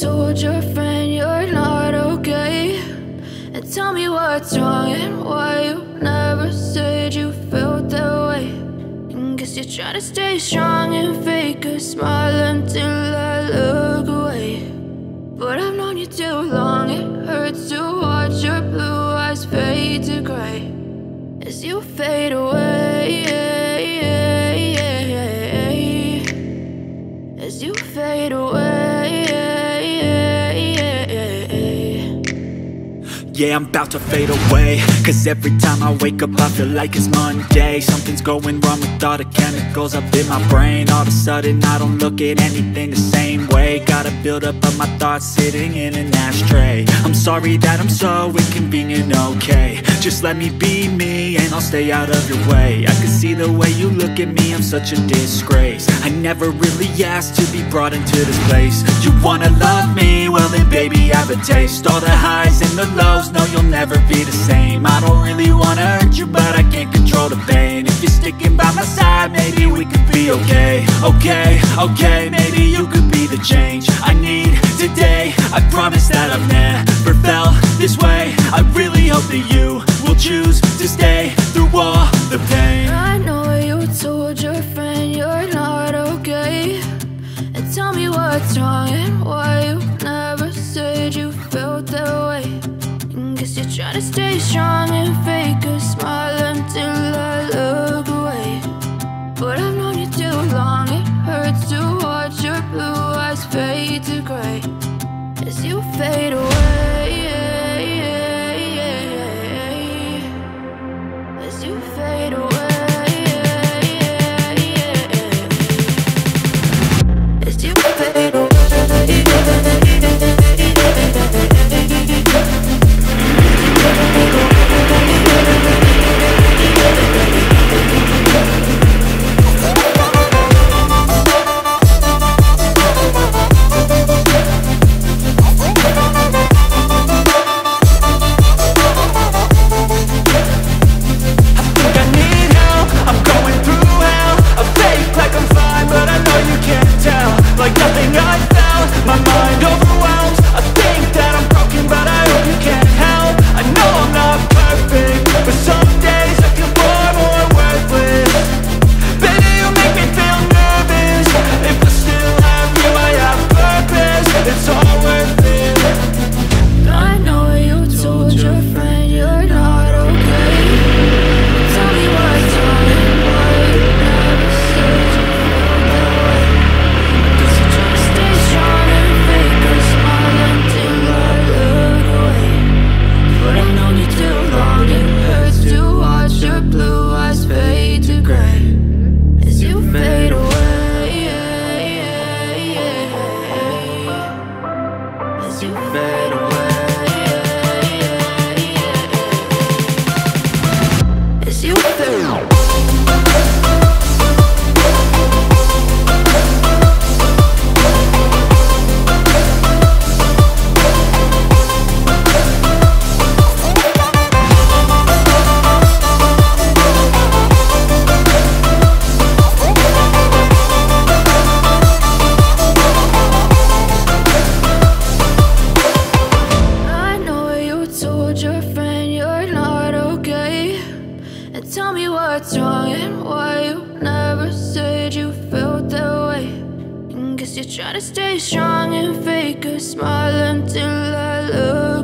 told your friend you're not okay? And tell me what's wrong and why you never said you felt that way. And guess you're trying to stay strong and fake a smile until I look away. But I've known you too long, it hurts to watch your blue eyes fade to gray as you fade away, as you fade away. Yeah, I'm about to fade away, cause every time I wake up I feel like it's Monday. Something's going wrong with all the chemicals up in my brain. All of a sudden I don't look at anything the same way. Got a build up of my thoughts sitting in an ashtray. I'm sorry that I'm so inconvenient, okay? Just let me be me and I'll stay out of your way. I can see the way you look at me, I'm such a disgrace. I never really asked to be brought into this place. You wanna love me? Well then baby have a taste. All the highs and the lows, no, you'll never be the same. I don't really wanna hurt you, but I can't control the pain. If you're sticking by my side, maybe we could be okay. Okay, okay, maybe you could be the change I need today. I promise that I've never felt this way. I really hope that you will choose to stay through all the pain. I know you told your friend you're not okay. And tell me what's wrong and why you never said you felt that way. Guess you're trying to stay strong and fake a smile until I look away. But I've known you too long, it hurts to watch your blue eyes fade to gray as you fade away, as you fade away, as you fade away. You're trying to stay strong and fake a smile until I look